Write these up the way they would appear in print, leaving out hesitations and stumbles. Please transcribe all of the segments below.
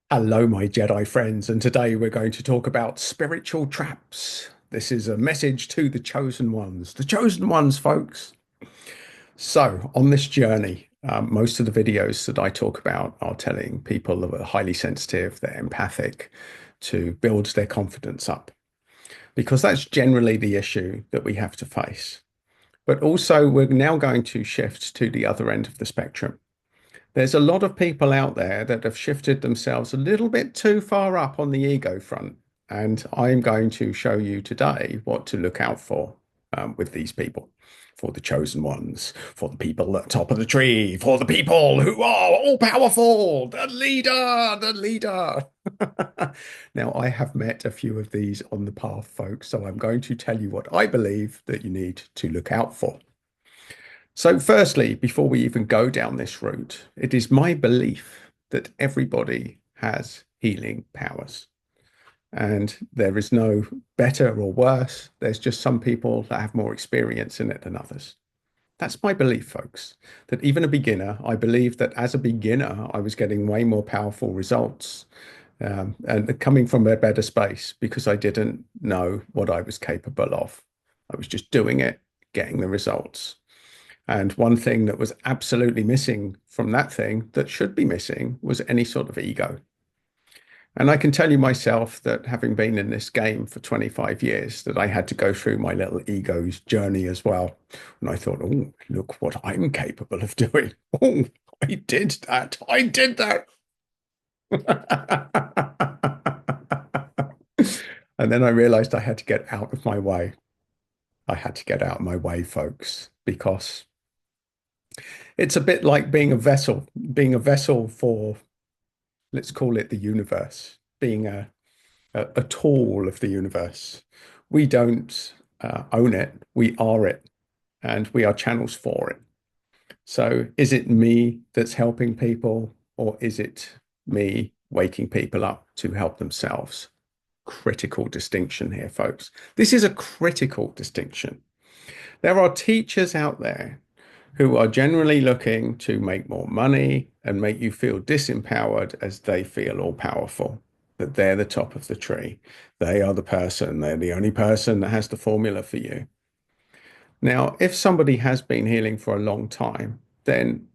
Hello, my Jedi friends, and today we're going to talk about spiritual traps. This is a message to the chosen ones, folks. So, on this journey, most of the videos that I talk about are telling people that are highly sensitive, they're empathic, to build their confidence up, because that's generally the issue that we have to face. But also, we're now going to shift to the other end of the spectrum. There's a lot of people out there that have shifted themselves a little bit too far up on the ego front. And I'm going to show you today what to look out for with these people, for the chosen ones, for the people at the top of the tree, for the people who are all powerful, the leader, the leader. Now, I have met a few of these on the path, folks. So I'm going to tell you what I believe that you need to look out for. So, firstly, before we even go down this route, it is my belief that everybody has healing powers, and there is no better or worse. There's just some people that have more experience in it than others. That's my belief, folks, that even a beginner, I believe that as a beginner, I was getting way more powerful results and coming from a better space because I didn't know what I was capable of. I was just doing it, getting the results. And one thing that was absolutely missing from that thing that should be missing was any sort of ego. And I can tell you myself that having been in this game for 25 years, that I had to go through my little ego's journey as well. And I thought, oh, look what I'm capable of doing. Oh, I did that. I did that. And then I realized I had to get out of my way. I had to get out of my way, folks, because it's a bit like being a vessel for, let's call it the universe, being a tool of the universe. We don't own it, we are it, and we are channels for it. So is it me that's helping people, or is it me waking people up to help themselves? Critical distinction here, folks. This is a critical distinction. There are teachers out there who are generally looking to make more money and make you feel disempowered as they feel all powerful, that they're the top of the tree. They are the person, they're the only person that has the formula for you. Now, if somebody has been healing for a long time, then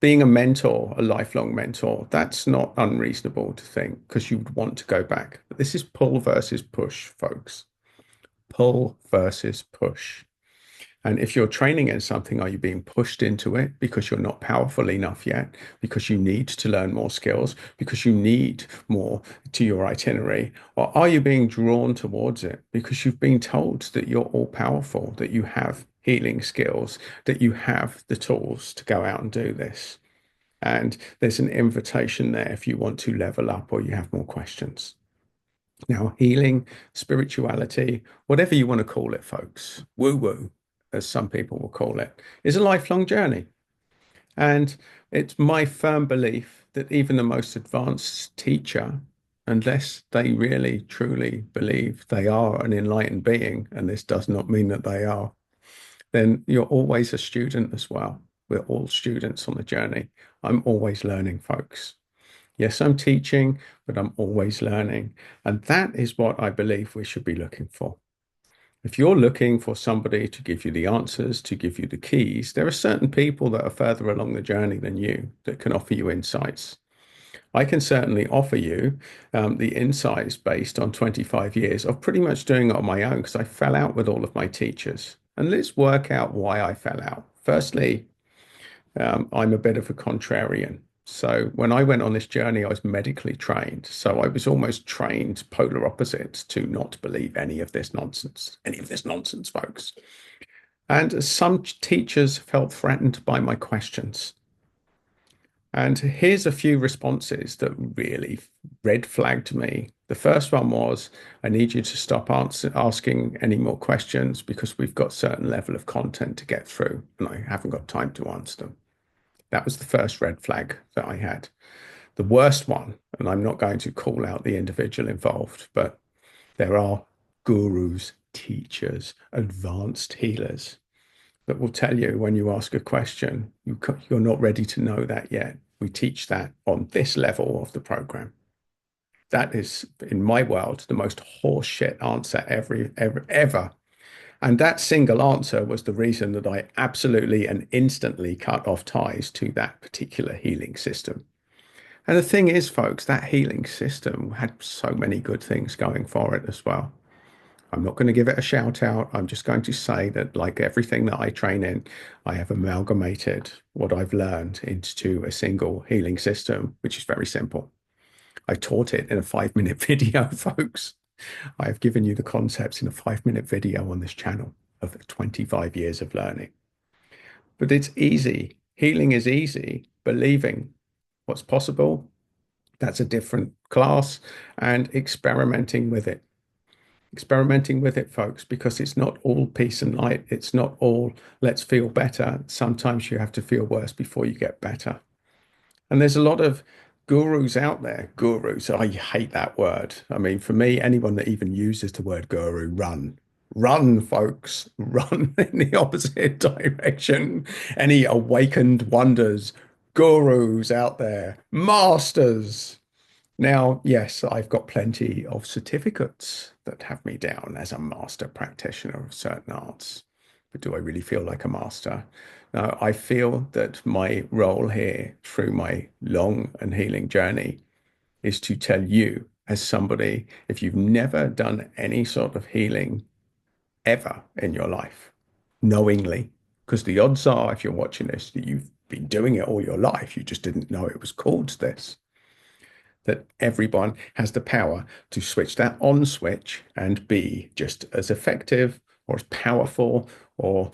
being a mentor, a lifelong mentor, that's not unreasonable to think because you would want to go back. But this is pull versus push, folks. Pull versus push. And if you're training in something, are you being pushed into it because you're not powerful enough yet, because you need to learn more skills, because you need more to your itinerary? Or are you being drawn towards it because you've been told that you're all powerful, that you have healing skills, that you have the tools to go out and do this? And there's an invitation there if you want to level up or you have more questions. Now, healing, spirituality, whatever you want to call it, folks, woo woo, as some people will call it, is a lifelong journey. And it's my firm belief that even the most advanced teacher, unless they really truly believe they are an enlightened being, and this does not mean that they are, then you're always a student as well. We're all students on the journey. I'm always learning, folks. Yes, I'm teaching, but I'm always learning. And that is what I believe we should be looking for. If you're looking for somebody to give you the answers, to give you the keys, there are certain people that are further along the journey than you that can offer you insights. I can certainly offer you the insights based on 25 years of pretty much doing it on my own because I fell out with all of my teachers. And let's work out why I fell out. Firstly, I'm a bit of a contrarian. So when I went on this journey, I was medically trained. So I was almost trained polar opposites to not believe any of this nonsense, folks. And some teachers felt threatened by my questions. And here's a few responses that really red flagged me. The first one was, I need you to stop asking any more questions because we've got certain level of content to get through and I haven't got time to answer them. That was the first red flag that I had. The worst one, and I'm not going to call out the individual involved, but there are gurus, teachers, advanced healers that will tell you when you ask a question, you're not ready to know that yet. We teach that on this level of the program. That is, in my world, the most horseshit answer ever. And that single answer was the reason that I absolutely and instantly cut off ties to that particular healing system. And the thing is, folks, that healing system had so many good things going for it as well. I'm not going to give it a shout out. I'm just going to say that, like everything that I train in, I have amalgamated what I've learned into a single healing system, which is very simple. I taught it in a 5 minute video, folks. I have given you the concepts in a 5 minute video on this channel of 25 years of learning. But it's easy. Healing is easy. Believing what's possible, that's a different class, and experimenting with it. Experimenting with it, folks, because it's not all peace and light. It's not all let's feel better. Sometimes you have to feel worse before you get better. And there's a lot of gurus out there. Gurus, I hate that word. I mean, for me, anyone that even uses the word guru, run. Run, folks. Run in the opposite direction. Any awakened wonders, gurus out there, masters. Now, yes, I've got plenty of certificates that have me down as a master practitioner of certain arts. But do I really feel like a master? No, I feel that my role here through my long and healing journey is to tell you, as somebody, if you've never done any sort of healing ever in your life, knowingly, because the odds are, if you're watching this, that you've been doing it all your life, you just didn't know it was called this, that everyone has the power to switch that on switch and be just as effective or as powerful or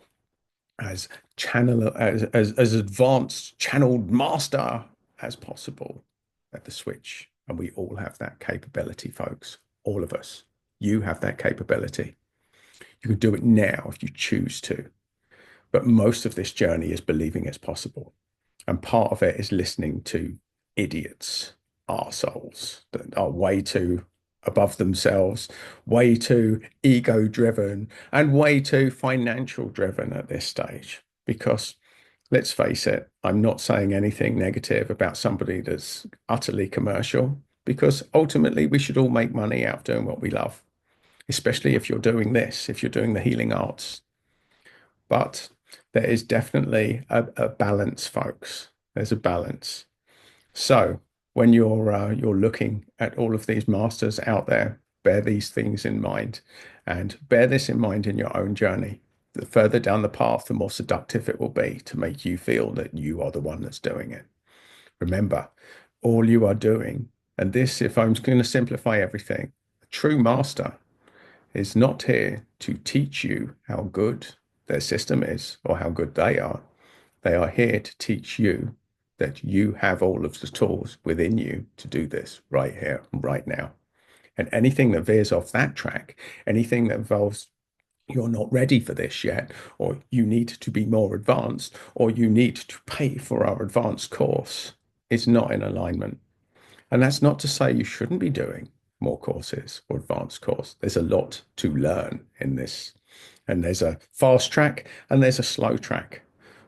as as advanced channeled master as possible at the switch. And we all have that capability, folks. All of us. You have that capability. You can do it now if you choose to. But most of this journey is believing it's possible. And part of it is listening to idiots, arseholes that are way too above themselves, way too ego driven, and way too financial driven at this stage. Because let's face it, I'm not saying anything negative about somebody that's utterly commercial, because ultimately we should all make money out of doing what we love, especially if you're doing this, if you're doing the healing arts. But there is definitely a balance, folks. There's a balance. So when you're looking at all of these masters out there, bear these things in mind, and bear this in mind in your own journey. The further down the path, the more seductive it will be to make you feel that you are the one that's doing it. Remember, all you are doing, and this, if I'm going to simplify everything, a true master is not here to teach you how good their system is or how good they are. They are here to teach you that you have all of the tools within you to do this right here, right now. And anything that veers off that track, anything that involves you're not ready for this yet, or you need to be more advanced, or you need to pay for our advanced course, is not in alignment. And that's not to say you shouldn't be doing more courses or advanced course. There's a lot to learn in this. And there's a fast track and there's a slow track.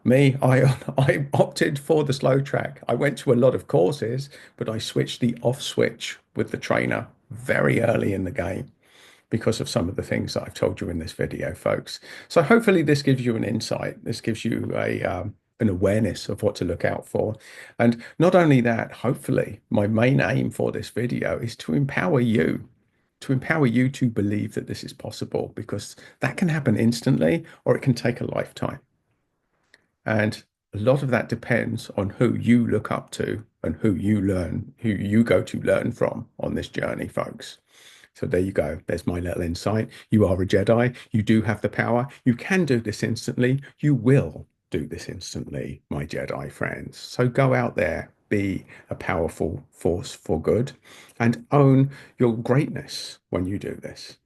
Me, I opted for the slow track. I went to a lot of courses, but I switched the off switch with the trainer very early in the game because of some of the things that I've told you in this video, folks. So hopefully this gives you an insight. This gives you a an awareness of what to look out for. And not only that, hopefully my main aim for this video is to empower you to believe that this is possible, because that can happen instantly or it can take a lifetime. And a lot of that depends on who you look up to and who you go to learn from on this journey, folks. So there you go. There's my little insight. You are a Jedi. You do have the power. You can do this instantly. You will do this instantly, my Jedi friends. So go out there, be a powerful force for good, and own your greatness when you do this.